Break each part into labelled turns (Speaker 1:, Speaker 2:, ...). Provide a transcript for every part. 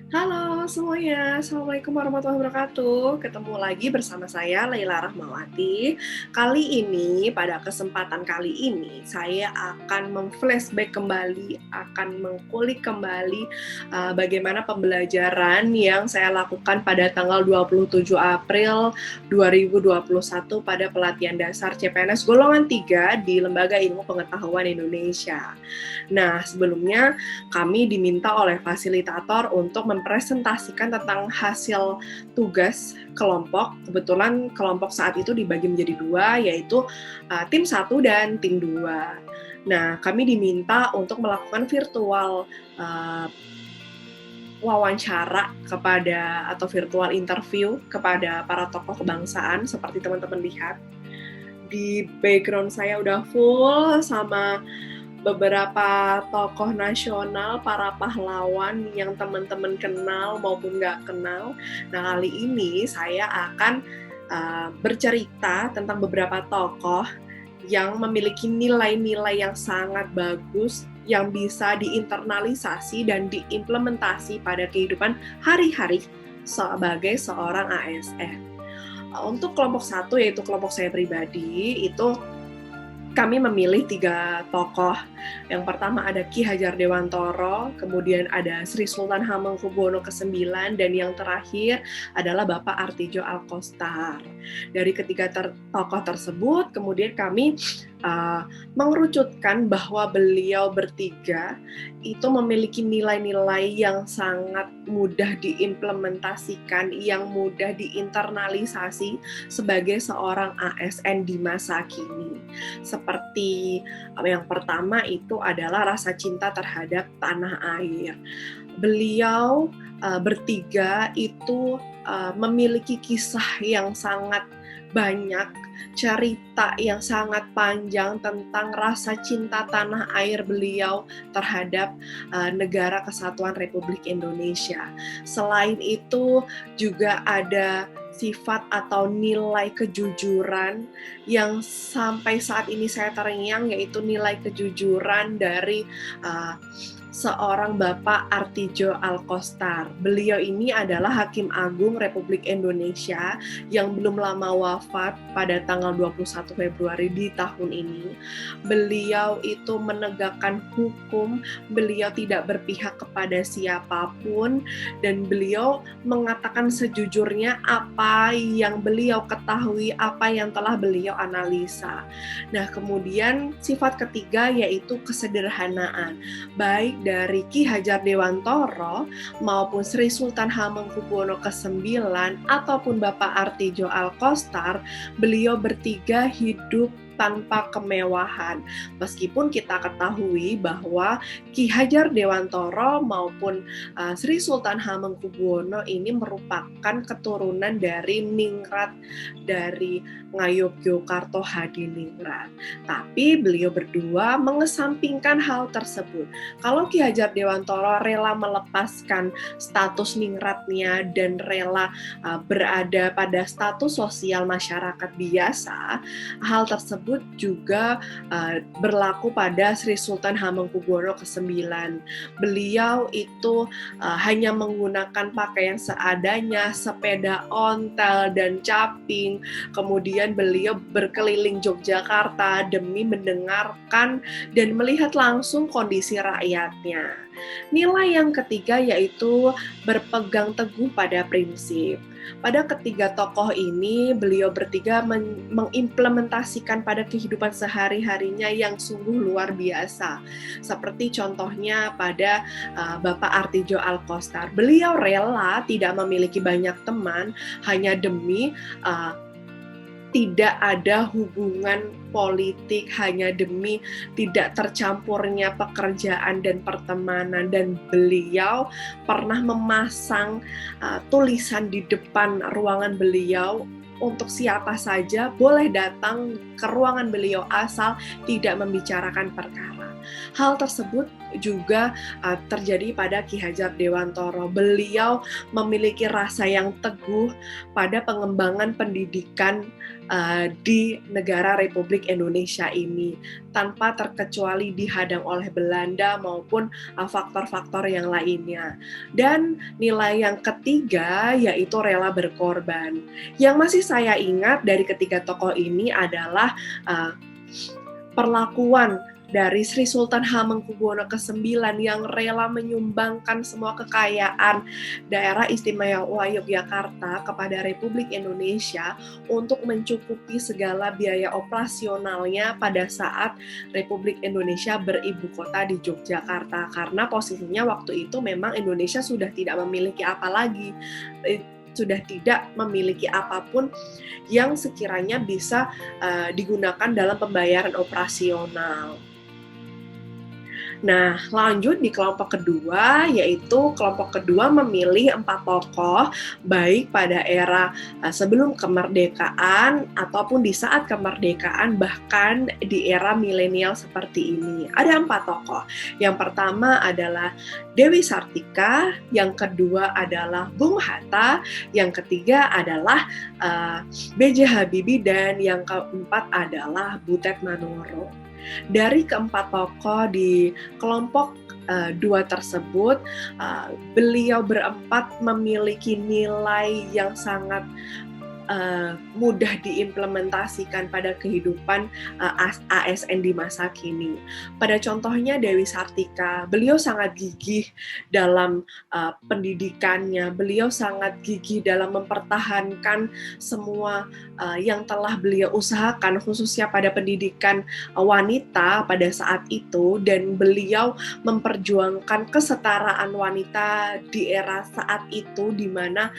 Speaker 1: Halo semuanya, Assalamualaikum warahmatullahi wabarakatuh. Ketemu lagi bersama saya, Laila Rahmawati. Kali ini, pada kesempatan kali ini, saya akan memflashback kembali, akan mengkulik kembali bagaimana pembelajaran yang saya lakukan pada tanggal 27 April 2021 pada pelatihan dasar CPNS Golongan 3 di Lembaga Ilmu Pengetahuan Indonesia. Nah, sebelumnya kami diminta oleh fasilitator untuk mempresentasikan tentang hasil tugas kelompok. Kebetulan kelompok saat itu dibagi menjadi dua, yaitu tim 1 dan tim 2. Nah, kami diminta untuk melakukan virtual wawancara kepada atau virtual interview kepada para tokoh kebangsaan seperti teman-teman lihat. Di background saya udah full sama beberapa tokoh nasional, para pahlawan yang teman-teman kenal maupun nggak kenal. Nah, kali ini saya akan bercerita tentang beberapa tokoh yang memiliki nilai-nilai yang sangat bagus, yang bisa diinternalisasi dan diimplementasi pada kehidupan hari-hari sebagai seorang ASN. Untuk kelompok 1, yaitu kelompok saya pribadi, itu kami memilih 3 tokoh. Yang pertama ada Ki Hajar Dewantoro, kemudian ada Sri Sultan Hamengkubuwono ke-9, dan yang terakhir adalah Bapak Artijo Alkostar. Dari ketiga tokoh tersebut, kemudian kami mengerucutkan bahwa beliau bertiga itu memiliki nilai-nilai yang sangat mudah diimplementasikan, yang mudah diinternalisasi sebagai seorang ASN di masa kini. Seperti yang pertama itu adalah rasa cinta terhadap tanah air. Beliau bertiga itu memiliki kisah yang sangat banyak, cerita yang sangat panjang tentang rasa cinta tanah air beliau terhadap negara kesatuan Republik Indonesia. Selain itu juga ada sifat atau nilai kejujuran yang sampai saat ini saya terngiang, yaitu nilai kejujuran dari seorang Bapak Artijo Alkostar. Beliau ini adalah Hakim Agung Republik Indonesia yang belum lama wafat pada tanggal 21 Februari di tahun ini. Beliau itu menegakkan hukum, beliau tidak berpihak kepada siapapun, dan beliau mengatakan sejujurnya apa yang beliau ketahui, apa yang telah beliau analisa. Nah, kemudian sifat ketiga yaitu kesederhanaan. Baik dari Ki Hajar Dewantoro maupun Sri Sultan Hamengkubuwono ke-9 ataupun Bapak Artijo Alkostar, beliau bertiga hidup tanpa kemewahan. Meskipun kita ketahui bahwa Ki Hajar Dewantoro maupun Sri Sultan Hamengkubuwono ini merupakan keturunan dari ningrat dari Ngayogyakarta Hadiningrat. Tapi beliau berdua mengesampingkan hal tersebut. Kalau Ki Hajar Dewantoro rela melepaskan status ningratnya dan rela berada pada status sosial masyarakat biasa, hal tersebut juga berlaku pada Sri Sultan Hamengkubuwono ke-9. Beliau itu hanya menggunakan pakaian seadanya, sepeda ontel dan caping. Kemudian beliau berkeliling Yogyakarta demi mendengarkan dan melihat langsung kondisi rakyatnya. Nilai yang ketiga yaitu berpegang teguh pada prinsip. Pada ketiga tokoh ini, beliau bertiga mengimplementasikan pada kehidupan sehari-harinya yang sungguh luar biasa. Seperti contohnya pada Bapak Artijo Alkostar. Beliau rela tidak memiliki banyak teman hanya demi tidak ada hubungan politik, hanya demi tidak tercampurnya pekerjaan dan pertemanan. Dan beliau pernah memasang tulisan di depan ruangan beliau, untuk siapa saja boleh datang ke ruangan beliau asal tidak membicarakan perkara. Hal tersebut juga terjadi pada Ki Hajar Dewantara. Beliau memiliki rasa yang teguh pada pengembangan pendidikan di negara Republik Indonesia ini, tanpa terkecuali dihadang oleh Belanda maupun faktor-faktor yang lainnya. Dan nilai yang ketiga yaitu rela berkorban. Yang masih saya ingat dari ketiga tokoh ini adalah perlakuan dari Sri Sultan Hamengkubuwono ke-9 yang rela menyumbangkan semua kekayaan daerah istimewa Yogyakarta kepada Republik Indonesia untuk mencukupi segala biaya operasionalnya pada saat Republik Indonesia beribu kota di Yogyakarta, karena posisinya waktu itu memang Indonesia sudah tidak memiliki apa lagi, sudah tidak memiliki apapun yang sekiranya bisa digunakan dalam pembayaran operasional. Nah, lanjut di kelompok kedua, yaitu kelompok kedua memilih 4 tokoh, baik pada era sebelum kemerdekaan, ataupun di saat kemerdekaan, bahkan di era milenial seperti ini. Ada 4 tokoh. Yang pertama adalah Dewi Sartika, yang kedua adalah Bung Hatta, yang ketiga adalah B.J. Habibie, dan yang keempat adalah Butet Manurung. Dari keempat tokoh di kelompok dua tersebut, beliau berempat memiliki nilai yang sangat mudah diimplementasikan pada kehidupan ASN di masa kini. Pada contohnya Dewi Sartika, beliau sangat gigih dalam pendidikannya, beliau sangat gigih dalam mempertahankan semua yang telah beliau usahakan, khususnya pada pendidikan wanita pada saat itu, dan beliau memperjuangkan kesetaraan wanita di era saat itu, di mana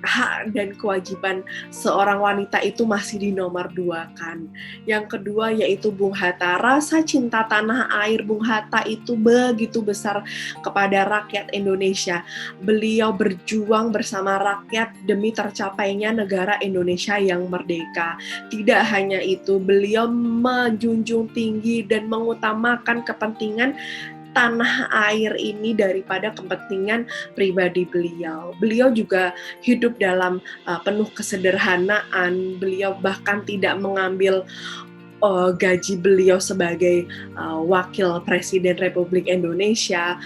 Speaker 1: hak dan kewajiban seorang wanita itu masih dinomorduakan. Yang kedua yaitu Bung Hatta. Rasa cinta tanah air Bung Hatta itu begitu besar kepada rakyat Indonesia. Beliau berjuang bersama rakyat demi tercapainya negara Indonesia yang merdeka. Tidak hanya itu, beliau menjunjung tinggi dan mengutamakan kepentingan tanah air ini daripada kepentingan pribadi beliau. Beliau juga hidup dalam penuh kesederhanaan. Beliau bahkan tidak mengambil gaji beliau sebagai wakil Presiden Republik Indonesia.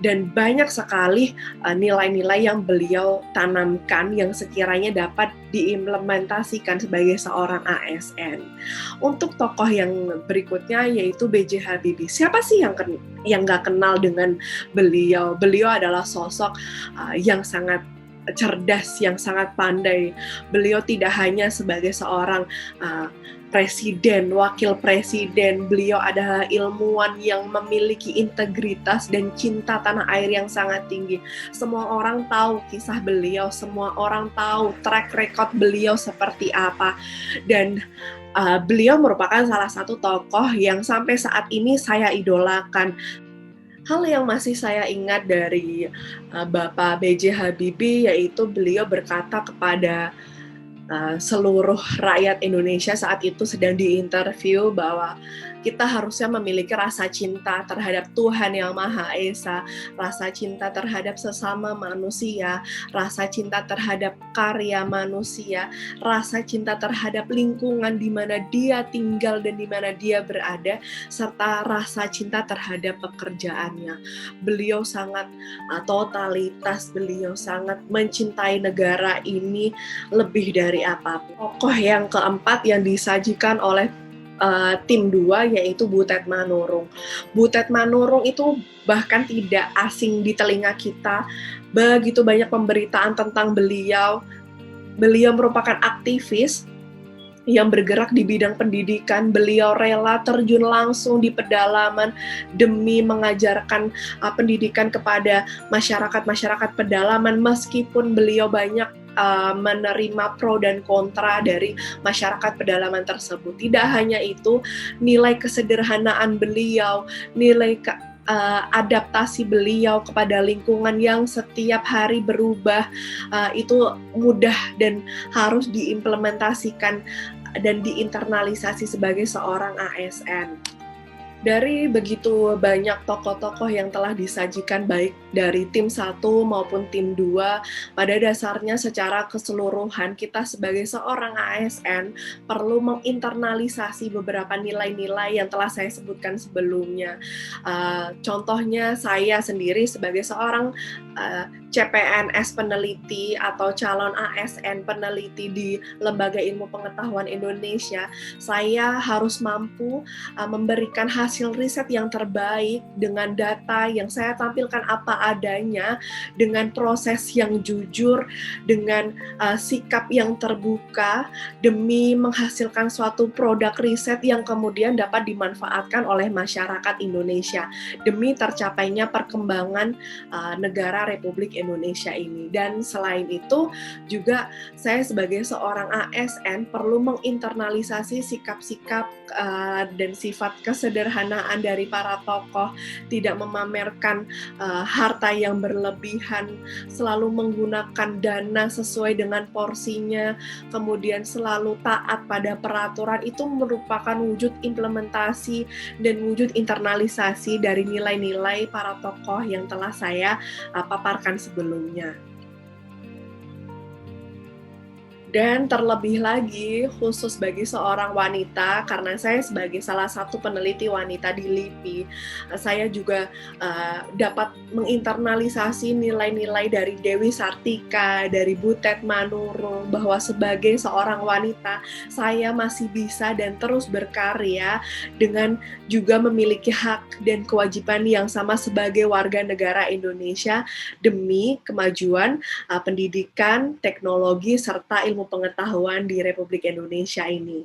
Speaker 1: Dan banyak sekali nilai-nilai yang beliau tanamkan yang sekiranya dapat diimplementasikan sebagai seorang ASN. Untuk tokoh yang berikutnya yaitu B.J. Habibie. Siapa sih yang nggak kenal dengan beliau? Beliau adalah sosok yang sangat cerdas, yang sangat pandai. Beliau tidak hanya sebagai seorang presiden, wakil presiden, beliau adalah ilmuwan yang memiliki integritas dan cinta tanah air yang sangat tinggi. Semua orang tahu kisah beliau, semua orang tahu track record beliau seperti apa, dan beliau merupakan salah satu tokoh yang sampai saat ini saya idolakan. Hal yang masih saya ingat dari Bapak B.J. Habibie yaitu beliau berkata kepada seluruh rakyat Indonesia saat itu sedang diinterview bahwa kita harusnya memiliki rasa cinta terhadap Tuhan Yang Maha Esa, rasa cinta terhadap sesama manusia, rasa cinta terhadap karya manusia, rasa cinta terhadap lingkungan di mana dia tinggal dan di mana dia berada, serta rasa cinta terhadap pekerjaannya. Beliau sangat totalitas, beliau sangat mencintai negara ini lebih dari apapun. Tokoh yang keempat yang disajikan oleh tim 2 yaitu Butet Manurung. Butet Manurung itu bahkan tidak asing di telinga kita. Begitu banyak pemberitaan tentang beliau. Beliau merupakan aktivis yang bergerak di bidang pendidikan. Beliau rela terjun langsung di pedalaman demi mengajarkan pendidikan kepada masyarakat pedalaman, meskipun beliau banyak menerima pro dan kontra dari masyarakat pedalaman tersebut. Tidak hanya itu, nilai kesederhanaan beliau, nilai adaptasi beliau kepada lingkungan yang setiap hari berubah, itu mudah dan harus diimplementasikan dan diinternalisasi sebagai seorang ASN. Dari begitu banyak tokoh-tokoh yang telah disajikan baik dari tim satu maupun tim 2, pada dasarnya secara keseluruhan kita sebagai seorang ASN perlu menginternalisasi beberapa nilai-nilai yang telah saya sebutkan sebelumnya. Contohnya saya sendiri sebagai seorang CPNS peneliti atau calon ASN peneliti di Lembaga Ilmu Pengetahuan Indonesia, saya harus mampu memberikan hasil riset yang terbaik dengan data yang saya tampilkan apa adanya, dengan proses yang jujur, dengan sikap yang terbuka demi menghasilkan suatu produk riset yang kemudian dapat dimanfaatkan oleh masyarakat Indonesia demi tercapainya perkembangan negara Republik Indonesia ini. Dan selain itu juga saya sebagai seorang ASN perlu menginternalisasi sikap-sikap dan sifat kesederhanaan dari para tokoh, tidak memamerkan harta yang berlebihan, selalu menggunakan dana sesuai dengan porsinya, kemudian selalu taat pada peraturan. Itu merupakan wujud implementasi dan wujud internalisasi dari nilai-nilai para tokoh yang telah saya paparkan sebelumnya. Dan terlebih lagi, khusus bagi seorang wanita, karena saya sebagai salah satu peneliti wanita di LIPI, saya juga dapat menginternalisasi nilai-nilai dari Dewi Sartika, dari Butet Manurung, bahwa sebagai seorang wanita, saya masih bisa dan terus berkarya dengan juga memiliki hak dan kewajiban yang sama sebagai warga negara Indonesia demi kemajuan pendidikan, teknologi, serta ilmu pengetahuan di Republik Indonesia ini.